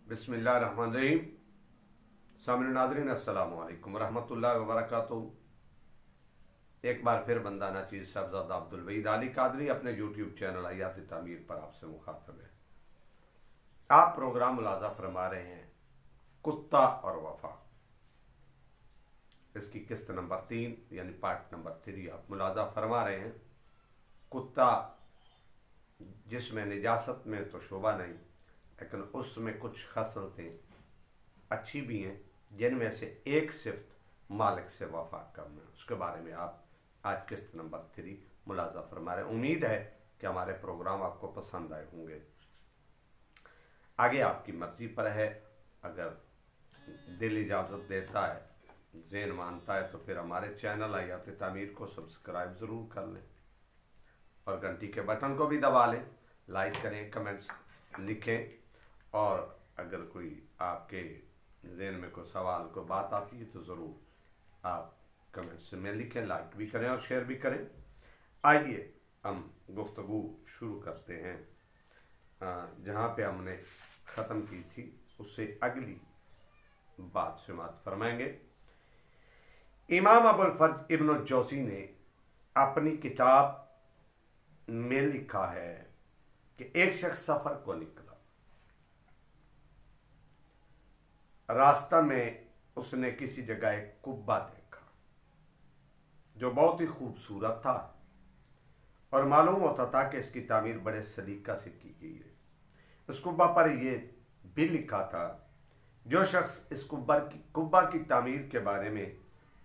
बिस्मिल्लाहिर्रहमानिर्रहीम। सामने नाज़रीन अस्सलामु अलैकुम रहमतुल्लाहि व बरकातुहू। एक बार फिर बंदा नाचीज़ साहबजादा अब्दुल वहीद अली कादरी अपने यूट्यूब चैनल हयात तामीर पर आपसे मुखातब है। आप प्रोग्राम मुलाजा फरमा रहे हैं कुत्ता और वफा। इसकी किस्त नंबर 3 यानी पार्ट नंबर 3 आप मुलाजा फरमा रहे हैं। कुत्ता जिसमें निजासत में तो शोभा नहीं, लेकिन उसमें कुछ खसलतें अच्छी भी हैं, जिनमें से एक सिफ्त मालिक से वफा करना। उसके बारे में आप आज किस्त नंबर 3 मुलाजा फरमा रहे हैं। उम्मीद है कि हमारे प्रोग्राम आपको पसंद आए होंगे। आगे आपकी मर्जी पर है। अगर दिल इजाज़त देता है, ज़हन मानता है, तो फिर हमारे चैनल हयात तामीर को सब्सक्राइब ज़रूर कर लें और घंटी के बटन को भी दबा लें। लाइक करें, कमेंट्स लिखें, और अगर कोई आपके ज़हन में कोई सवाल को बात आती है तो ज़रूर आप कमेंट्स में लिखें, लाइक भी करें और शेयर भी करें। आइए हम गुफ्तगू शुरू करते हैं। जहाँ पे हमने ख़त्म की थी उससे अगली बात समाअत फरमाएंगे। इमाम अबुल फर्ज इब्न जौज़ी ने अपनी किताब में लिखा है कि एक शख्स सफ़र को निकला। रास्ता में उसने किसी जगह एक कुब्बा देखा जो बहुत ही खूबसूरत था और मालूम होता था कि इसकी तामीर बड़े सलीका से की गई है। इस कुब्बा पर यह भी लिखा था, जो शख्स इस कुब्बा की तामीर के बारे में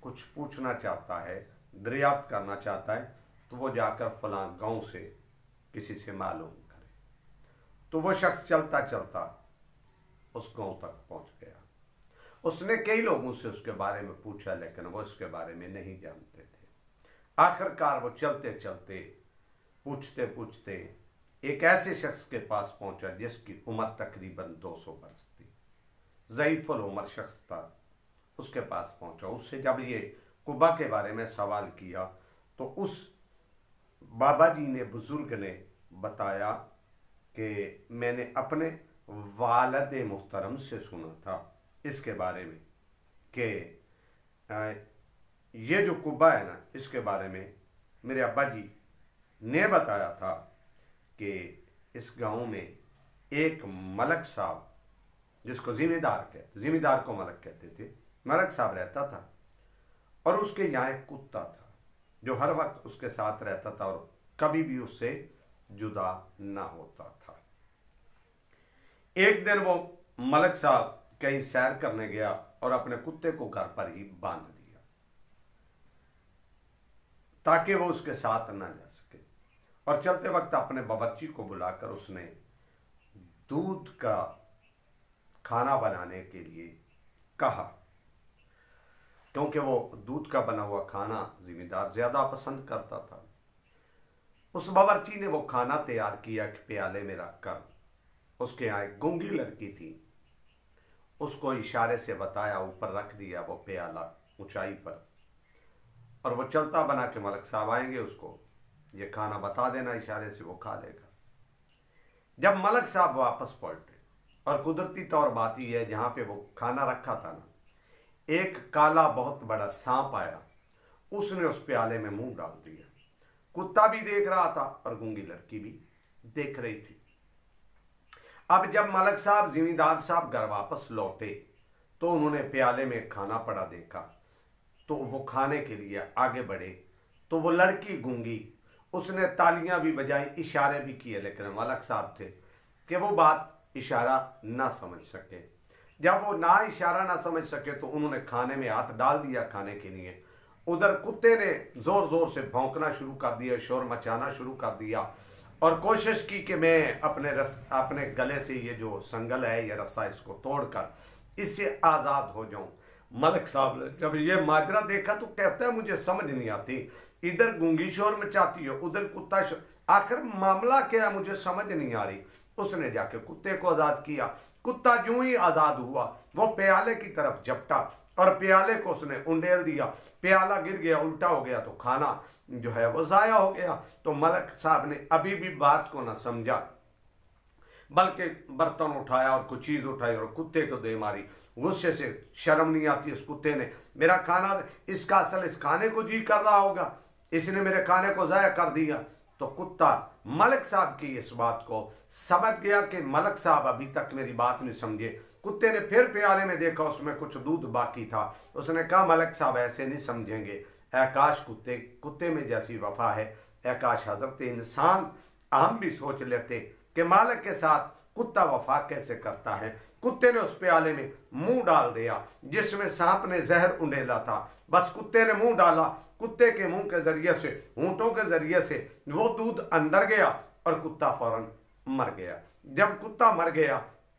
कुछ पूछना चाहता है, दरियाफ्त करना चाहता है, तो वो जाकर फलां गांव से किसी से मालूम करे। तो वो शख्स चलता चलता उस गांव तक पहुंच गया। उसने कई लोगों से उसके बारे में पूछा, लेकिन वो इसके बारे में नहीं जानते थे। आखिरकार वो चलते चलते, पूछते पूछते एक ऐसे शख्स के पास पहुंचा जिसकी उम्र तकरीबन 200 बरस थी। ज़ईफ़ुल उम्र शख्स था। उसके पास पहुंचा। उससे जब ये कुब्बा के बारे में सवाल किया तो उस बाबा जी ने, बुजुर्ग ने बताया कि मैंने अपने वालिद मुहतरम से सुना था इसके बारे में कि ये जो कुब्बा है ना, इसके बारे में मेरे अब्बा जी ने बताया था कि इस गांव में एक मलक साहब, जिसको ज़िम्मेदार को मलक कहते थे, मलक साहब रहता था और उसके यहाँ एक कुत्ता था जो हर वक्त उसके साथ रहता था और कभी भी उससे जुदा ना होता था। एक दिन वो मलक साहब कहीं सैर करने गया और अपने कुत्ते को घर पर ही बांध दिया ताकि वो उसके साथ ना जा सके। और चलते वक्त अपने बावर्ची को बुलाकर उसने दूध का खाना बनाने के लिए कहा, क्योंकि वो दूध का बना हुआ खाना जिम्मेदार ज्यादा पसंद करता था। उस बावर्ची ने वो खाना तैयार किया कि प्याले में रखकर, उसके यहाँ एक गूंगी लड़की थी, उसको इशारे से बताया, ऊपर रख दिया वो प्याला ऊंचाई पर, और वो चलता बना के मलक साहब आएंगे, उसको ये खाना बता देना इशारे से, वो खा लेगा। जब मलक साहब वापस पलटे, और कुदरती तौर बात ही है, जहाँ पे वो खाना रखा था ना, एक काला बहुत बड़ा सांप आया। उसने उस प्याले में मुंह डाल दिया। कुत्ता भी देख रहा था और गूंगी लड़की भी देख रही थी। अब जब मलक साहब, जिम्मेदार साहब घर वापस लौटे तो उन्होंने प्याले में खाना पड़ा देखा, तो वो खाने के लिए आगे बढ़े तो वो लड़की गूंगी, उसने तालियां भी बजाई, इशारे भी किए, लेकिन मलक साहब थे कि वो बात इशारा ना समझ सके। जब वो ना इशारा ना समझ सके तो उन्होंने खाने में हाथ डाल दिया खाने के लिए। उधर कुत्ते ने जोर जोर से भौंकना शुरू कर दिया, शोर मचाना शुरू कर दिया और कोशिश की कि मैं अपने गले से ये जो संगल है, ये रस्सा, इसको तोड़कर इससे आज़ाद हो जाऊं। मलक साहब ने जब ये माजरा देखा तो कहता है, मुझे समझ नहीं आती, इधर गूंगी शोर मचाती है, उधर कुत्ता शोर, आखिर मामला क्या है, मुझे समझ नहीं आ रही। उसने जाके कुत्ते को आज़ाद किया। कुत्ता जो ही आज़ाद हुआ वो प्याले की तरफ झपटा और प्याले को उसने उंडेल दिया। प्याला गिर गया, उल्टा हो गया, तो खाना जो है वो ज़ाया हो गया। तो मलक साहब ने अभी भी बात को ना समझा। बल्कि बर्तन उठाया और कुछ चीज़ उठाई और कुत्ते को दे मारी। गुस्से से शर्म नहीं आती उस कुत्ते ने, मेरा खाना, इसका असल इस खाने को जी कर रहा होगा, इसने मेरे खाने को ज़ाया कर दिया। तो कुत्ता मलिक साहब की इस बात को समझ गया कि मलिक साहब अभी तक मेरी बात नहीं समझे। कुत्ते ने फिर प्याले में देखा, उसमें कुछ दूध बाकी था। उसने कहा मलिक साहब ऐसे नहीं समझेंगे, आकाश कुत्ते में जैसी वफा है, आकाश हजरत इंसान हम भी सोच लेते कि मालिक के साथ कुत्ता वफा कैसे करता है। कुत्ते ने उस प्याले में मुंह डाल दिया जिसमें सांप ने जहर उंडेला था। बस कुत्ते ने मुंह डाला, कुत्ते के मुंह के जरिए से, होंठों के जरिए से वो दूध अंदर गया और कुत्ता फौरन मर गया। जब कुत्ता मर गया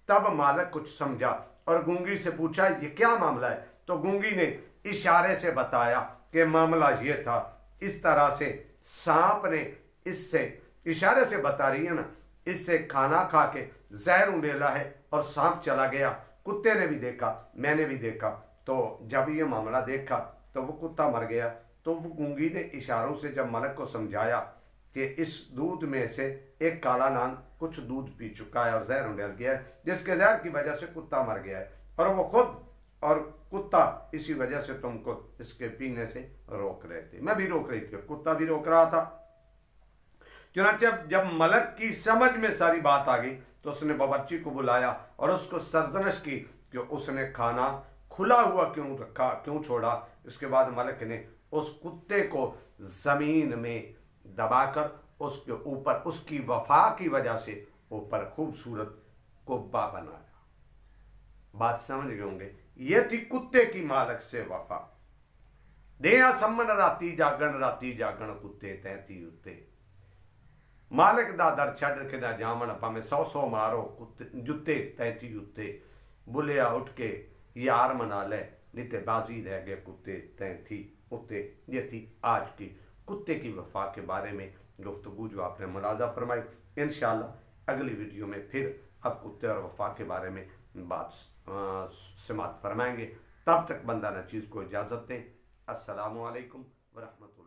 तब मालिक कुछ समझा और गूंगी से पूछा ये क्या मामला है। तो गूंगी ने इशारे से बताया कि मामला ये था, इस तरह से सांप ने, इससे इशारे से बता रही है ना, इससे खाना खा के जहर उंडेला है और सांप चला गया। कुत्ते ने भी देखा, मैंने भी देखा। तो जब ये मामला देखा तो वो कुत्ता मर गया। तो वो गूंगी ने इशारों से जब मलिक को समझाया कि इस दूध में से एक काला नाग कुछ दूध पी चुका है और जहर उंडेल गया है, जिसके जहर की वजह से कुत्ता मर गया है, और वो खुद और कुत्ता इसी वजह से तुमको इसके पीने से रोक रहे थे, मैं भी रोक रही थी और कुत्ता भी रोक रहा था। चुनांचे जब मलिक की समझ में सारी बात आ गई तो उसने बावर्ची को बुलाया और उसको सरजनश की कि उसने खाना खुला हुआ क्यों रखा, क्यों छोड़ा। इसके बाद मलिक ने उस कुत्ते को जमीन में दबाकर उसके ऊपर उसकी वफा की वजह से ऊपर खूबसूरत कुब्बा बनाया। बात समझ गए होंगे, ये थी कुत्ते की मालिक से वफा। देया सम्मन राती जागण कुत्ते तैती उत्ते, मालिक दा दर छड़ के ना जामन भावें 100 मारो कुत्ते जुत्ते तैती उत्ते, बुलिया उठ के यार मना ले निते बाजी रह गए कुत्ते तैती उत्ते। ये थी आज की कुत्ते की वफा के बारे में गुफ्तगू जो आपने मुलाजा फरमाई। इंशाअल्लाह अगली वीडियो में फिर अब कुत्ते और वफा के बारे में बात समात फरमाएंगे। तब तक बंदा न चीज़ को इजाज़त दें। अस्सलामु अलैकुम व रहमतुल्लाह।